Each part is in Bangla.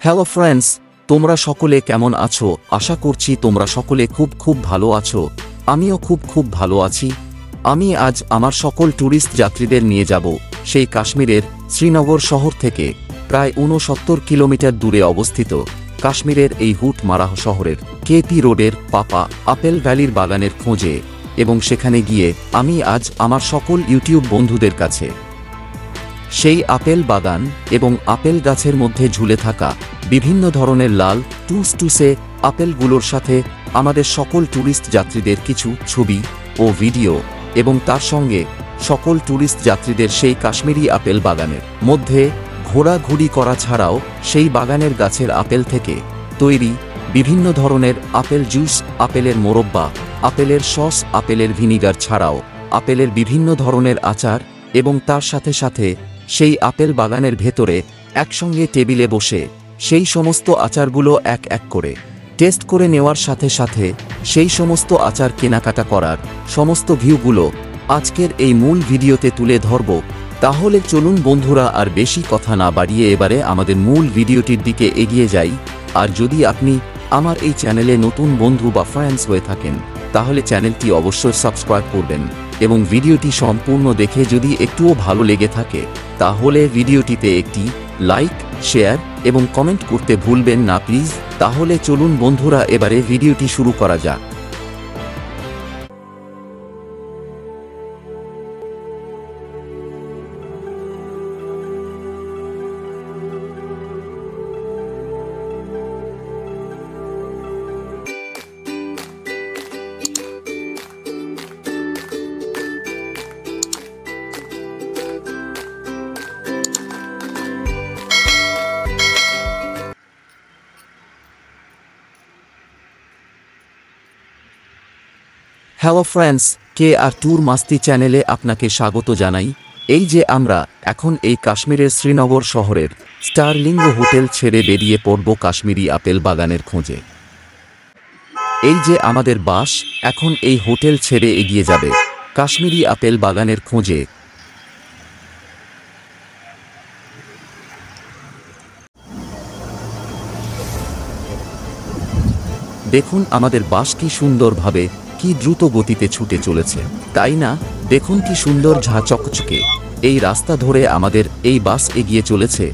হ্যালো ফ্রেন্ডস, তোমরা সকলে কেমন আছো? আশা করছি তোমরা সকলে খুব ভালো আছো। আমিও খুব ভালো আছি। আমি আজ আমার সকল ট্যুরিস্ট যাত্রীদের নিয়ে যাব সেই কাশ্মীরের শ্রীনগর শহর থেকে প্রায় 69 কিলোমিটার দূরে অবস্থিত কাশ্মীরের এই হুট মারাহ শহরের কেপি রোডের পাপা আপেল ভ্যালির বাগানের খোঁজে, এবং সেখানে গিয়ে আমি আজ আমার সকল ইউটিউব বন্ধুদের কাছে সেই আপেল বাগান এবং আপেল গাছের মধ্যে ঝুলে থাকা বিভিন্ন ধরনের লাল টুসটুসে আপেলগুলোর সাথে আমাদের সকল ট্যুরিস্ট যাত্রীদের কিছু ছবি ও ভিডিও এবং তার সঙ্গে সকল ট্যুরিস্ট যাত্রীদের সেই কাশ্মীরি আপেল বাগানের মধ্যে ঘোরাঘুরি করা ছাড়াও সেই বাগানের গাছের আপেল থেকে তৈরি বিভিন্ন ধরনের আপেল জুস, আপেলের মোরব্বা, আপেলের সস, আপেলের ভিনিগার ছাড়াও আপেলের বিভিন্ন ধরনের আচার এবং তার সাথে সাথে সেই আপেল বাগানের ভেতরে একসঙ্গে টেবিলে বসে সেই সমস্ত আচারগুলো এক এক করে টেস্ট করে নেওয়ার সাথে সাথে সেই সমস্ত আচার কেনাকাটা করার সমস্ত ভিউগুলো আজকের এই মূল ভিডিওতে তুলে ধরব। তাহলে চলুন বন্ধুরা, আর বেশি কথা না বাড়িয়ে এবারে আমাদের মূল ভিডিওটির দিকে এগিয়ে যাই। আর যদি আপনি আমার এই চ্যানেলে নতুন বন্ধু বা ফ্রেন্ডস হয়ে থাকেন তাহলে চ্যানেলটি অবশ্যই সাবস্ক্রাইব করবেন, এবং ভিডিওটি সম্পূর্ণ দেখে যদি একটুও ভালো লেগে থাকে তাহলে ভিডিওটিতে একটি লাইক, শেয়ার এবং কমেন্ট করতে ভুলবেন না প্লিজ। তাহলে চলুন বন্ধুরা, এবারে ভিডিওটি শুরু করা যাক। হ্যালো ফ্রেন্ডস, কে আর ট্যুর মাস্তি চ্যানেলে আপনাকে স্বাগত জানাই। এই যে আমরা এখন এই কাশ্মীরের শ্রীনগর শহরের স্টারলিঙ্গ হোটেল ছেড়ে বেরিয়ে পড়ব কাশ্মীরি আপেল বাগানের খোঁজে। এই যে আমাদের বাস এখন এই হোটেল ছেড়ে এগিয়ে যাবে কাশ্মীরি আপেল বাগানের খোঁজে। দেখুন আমাদের বাস কি সুন্দরভাবে, কি দ্রুত গতিতে ছুটে চলেছে, তাই না? দেখুন কি সুন্দর ঝা চকচকে এই রাস্তা ধরে আমাদের এই বাস এগিয়ে চলেছে।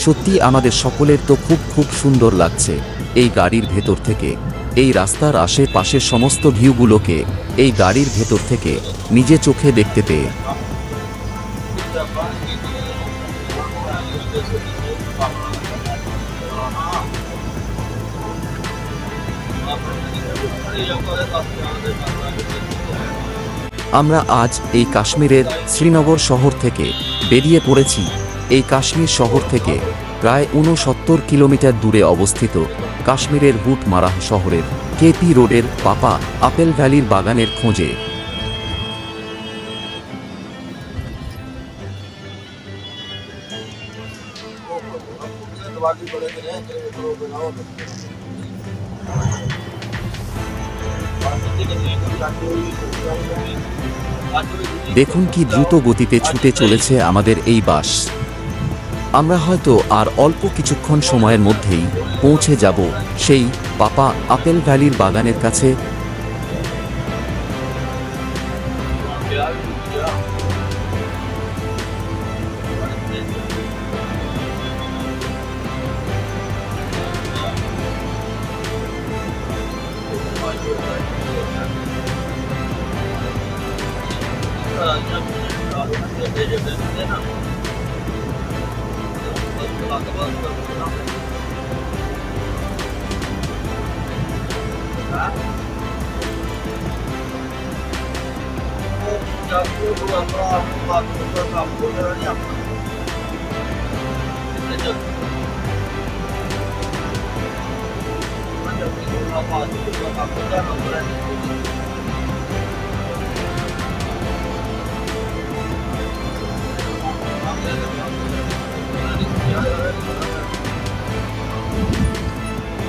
সত্যি আমাদের সকলের তো খুব সুন্দর লাগছে এই গাড়ির ভেতর থেকে, এই রাস্তার আশেপাশের সমস্ত ভিউগুলোকে এই গাড়ির ভেতর থেকে নিজে চোখে দেখতে পেয়ে। আমরা আজ এই কাশ্মীরের শ্রীনগর শহর থেকে বেরিয়ে পড়েছি। এই কাশ্মীর শহর থেকে প্রায় 69 কিলোমিটার দূরে অবস্থিত কাশ্মীরের হুট মারাহ শহরের কেপি রোডের পাপা আপেল ভ্যালির বাগানের খোঁজে। দেখুন কি দ্রুত গতিতে ছুটে চলেছে আমাদের এই বাস। আমরা হয়তো আর অল্প কিছুক্ষণ সময়ের মধ্যেই পৌঁছে যাব সেই পাপা আপেল ভ্যালির বাগানের কাছে।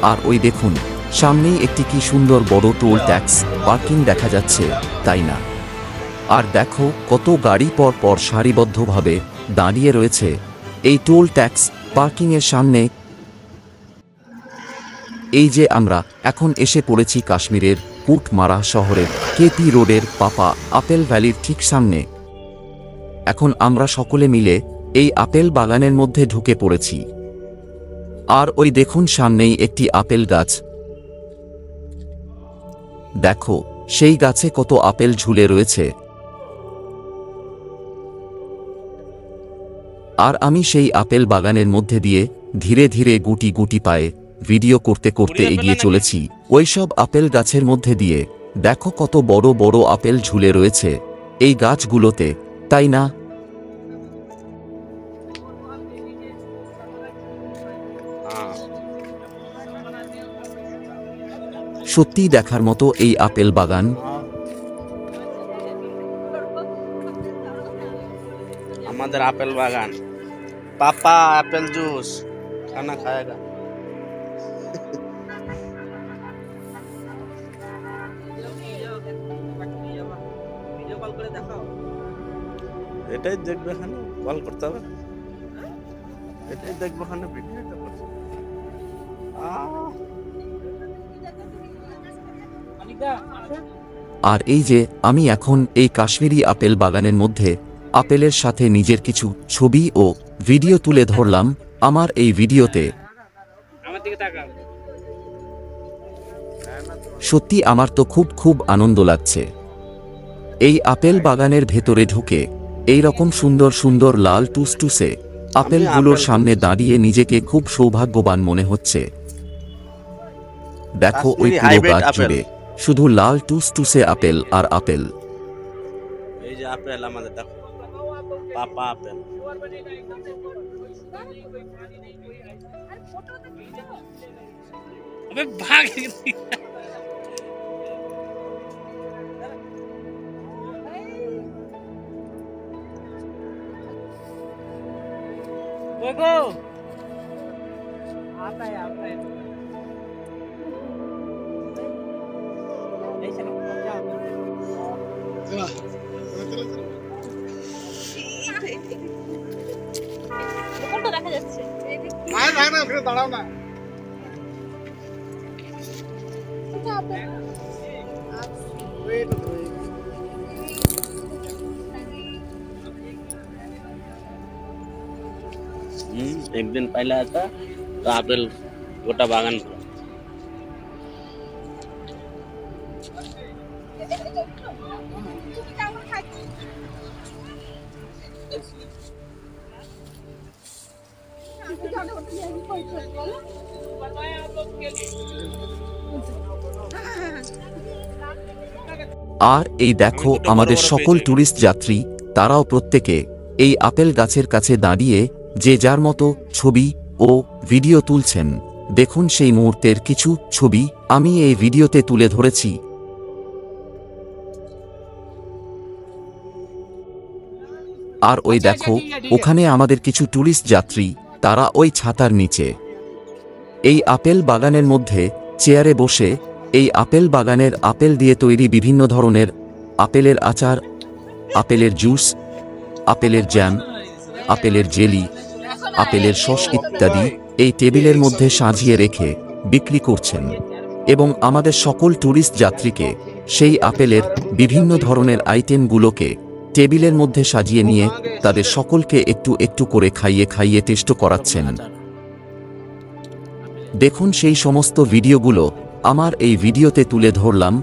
আর ওই দেখুন সামনেই একটি কি সুন্দর বড় টোল ট্যাক্স পার্কিং দেখা যাচ্ছে, তাই না? আর দেখো কত গাড়ি পর পর সারিবদ্ধভাবে দাঁড়িয়ে রয়েছে এই টোল ট্যাক্স পার্কিংয়ের সামনে। এই যে আমরা এখন এসে পড়েছি কাশ্মীরের কুটমারা শহরের কেপি রোডের পাপা আপেল ভ্যালির ঠিক সামনে। এখন আমরা সকলে মিলে এই আপেল বাগানের মধ্যে ঢুকে পড়েছি। আর ওই দেখুন সামনেই একটি আপেল গাছ। দেখো সেই গাছে কত আপেল ঝুলে রয়েছে। আর আমি সেই আপেল বাগানের মধ্যে দিয়ে ধীরে ধীরে গুটি গুটি পায়ে ভিডিও করতে করতে এগিয়ে চলেছি ওইসব আপেল গাছের মধ্যে দিয়ে। দেখো কত বড় বড় আপেল ঝুলে রয়েছে এই গাছগুলোতে, তাই না? সত্যি দেখার মতো এই আপেল বাগান। আমাদের আপেল বাগান, পাপা আপেল জুস খানা খাएगा। এটাই দেখবে, খানে কল করতে হবে, এটাই দেখবে খানে ভিডিওটা করতে। আর এই যে আমি এখন এই কাশ্মীরি আপেল বাগানের মধ্যে আপেলের সাথে নিজের কিছু ছবি ও ভিডিও তুলে ধরলাম আমার এই ভিডিওতে। সত্যি আমার তো খুব খুব আনন্দ লাগছে এই আপেল বাগানের ভেতরে ঢুকে। এই রকম সুন্দর সুন্দর লাল টুসটুসে আপেলগুলোর সামনে দাঁড়িয়ে নিজেকে খুব সৌভাগ্যবান মনে হচ্ছে। দেখো ওই পুরো গাছ জুড়ে শুধু লাল টুসটুসে আপেল আর আপেল। এই যে আপেল আমাদের, দেখো পাপা আপেল। अबे भाग देखो आता है ऐसे ना কোনটা দেখা যাচ্ছে? না না ওখানে দাঁড়াও না। एक दिन पहले आता तो আপেল গোটা বাগান भरा। আর এই দেখো আমাদের সকল টুরিস্ট যাত্রী, তারাও প্রত্যেকে এই আপেল গাছের কাছে দাঁড়িয়ে যে যার মতো ছবি ও ভিডিও তুলছেন। দেখুন সেই মুহূর্তের কিছু ছবি আমি এই ভিডিওতে তুলে ধরেছি। আর ওই দেখো ওখানে আমাদের কিছু টুরিস্ট যাত্রী, তারা ওই ছাতার নিচে এই আপেল বাগানের মধ্যে চেয়ারে বসে এই আপেল বাগানের আপেল দিয়ে তৈরি বিভিন্ন ধরনের আপেলের আচার, আপেলের জুস, আপেলের জ্যাম, আপেলের জেলি, আপেলের সস ইত্যাদি এই টেবিলের মধ্যে সাজিয়ে রেখে বিক্রি করছেন। এবং আমাদের সকল টুরিস্ট যাত্রীকে সেই আপেলের বিভিন্ন ধরনের আইটেমগুলোকে টেবিলের মধ্যে সাজিয়ে নিয়ে তাদের সকলকে একটু একটু করে খাইয়ে খাইয়ে টেস্ট করাচ্ছেন। দেখুন সেই সমস্ত ভিডিওগুলো আমার এই ভিডিওতে তুলে ধরলাম।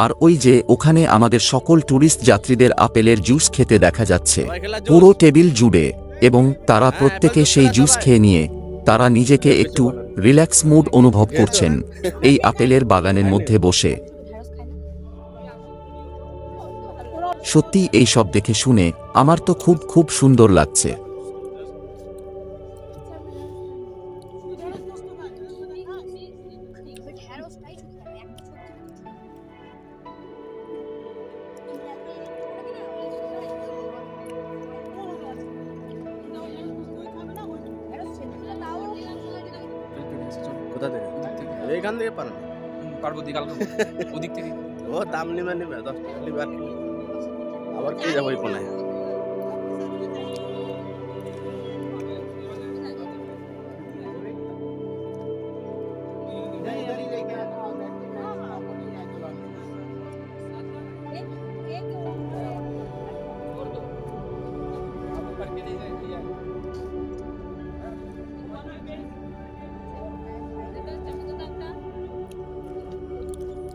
আর ওই যে ওখানে আমাদের সকল টুরিস্ট যাত্রীদের আপেলের জুস খেতে দেখা যাচ্ছে পুরো টেবিল জুড়ে, এবং তারা প্রত্যেকে সেই জুস খেয়ে নিয়ে তারা নিজেকে একটু রিল্যাক্স মুড অনুভব করছেন এই আপেলের বাগানের মধ্যে বসে। সত্যি এই সব দেখে শুনে আমার তো খুব খুব সুন্দর লাগছে। এইখান থেকে পারেন পার্বতী কালকে ওদিক থেকে ও দাম নিবে 10 টাকা নিবে আর কি। আবার কি যাবো এই কোনায়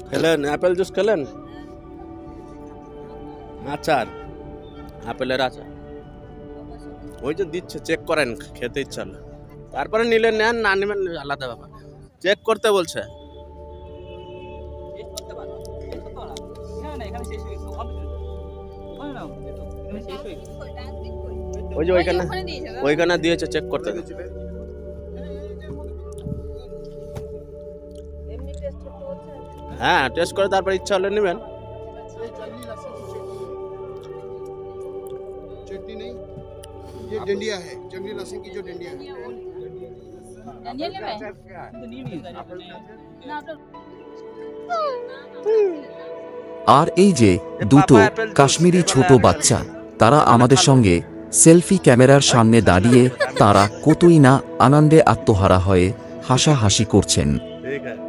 খেলেন অ্যাপেল জুস খেলেন আচার আপেলের আচার ওই যে দিচ্ছে চেক করেন খেতে ইচ্ছা হলো তারপরে নিলে নেন না নেবেন আলাদা ব্যাপার চেক করতে বলছে ওই যে ওইখানে দিয়েছে চেক করতে হ্যাঁ টেস্ট করে তারপর ইচ্ছা হলে নেবেন चटनी नहीं ये डंडिया है जंगली लहसुन की जो डंडिया है আর এই যে দুটো কাশ্মীরি ছোট বাচ্চা তারা আমাদের সঙ্গে সেলফি ক্যামেরার সামনে দাঁড়িয়ে তারা কতই না আনন্দে আত্মহারা হয়ে হাসাহাসি করছেন। ঠিক আছে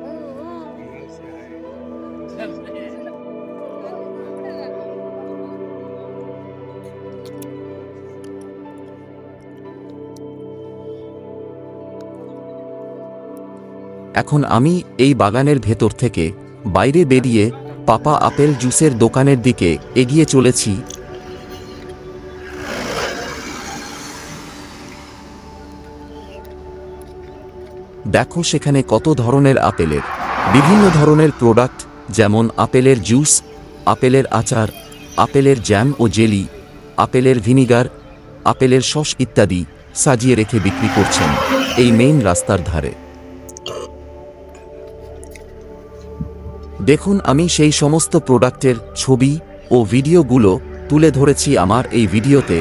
এখন আমি এই বাগানের ভেতর থেকে বাইরে বেরিয়ে পাপা আপেল জুসের দোকানের দিকে এগিয়ে চলেছি। দেখো সেখানে কত ধরনের আপেলের বিভিন্ন ধরনের প্রোডাক্ট, যেমন আপেলের জুস, আপেলের আচার, আপেলের জ্যাম ও জেলি, আপেলের ভিনিগার, আপেলের সস ইত্যাদি সাজিয়ে রেখে বিক্রি করছেন এই মেইন রাস্তার ধারে। দেখুন আমি সেই সমস্ত প্রোডাক্টের ছবি ও ভিডিওগুলো তুলে ধরেছি আমার এই ভিডিওতে।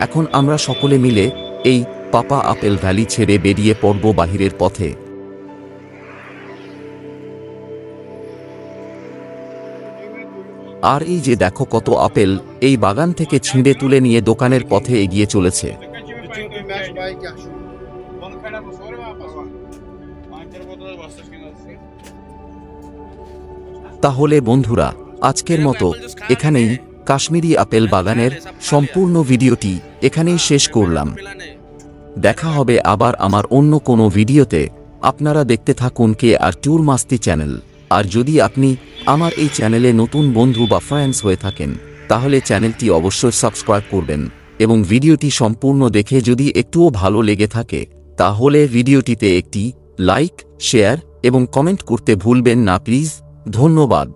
এখন আমরা সকলে মিলে এই পাপা আপেল ভ্যালি ছেড়ে বেরিয়ে পড়ব বাহিরের পথে। আর এই যে দেখো কত আপেল এই বাগান থেকে ছিঁড়ে তুলে নিয়ে দোকানের পথে এগিয়ে চলেছে। তাহলে বন্ধুরা আজকের মতো এখানেই কাশ্মীরি আপেল বাগানের সম্পূর্ণ ভিডিওটি এখানেই শেষ করলাম। দেখা হবে আবার আমার অন্য কোনো ভিডিওতে। আপনারা দেখতে থাকুন কে আর ট্যুর মাস্তি চ্যানেল। আর যদি আপনি আমার এই চ্যানেলে নতুন বন্ধু বা ফ্রেন্ডস হয়ে থাকেন তাহলে চ্যানেলটি অবশ্যই সাবস্ক্রাইব করবেন এবং ভিডিওটি সম্পূর্ণ দেখে যদি একটুও ভালো লেগে থাকে তাহলে ভিডিওটিতে একটি লাইক, শেয়ার এবং কমেন্ট করতে ভুলবেন না প্লিজ। ধন্যবাদ।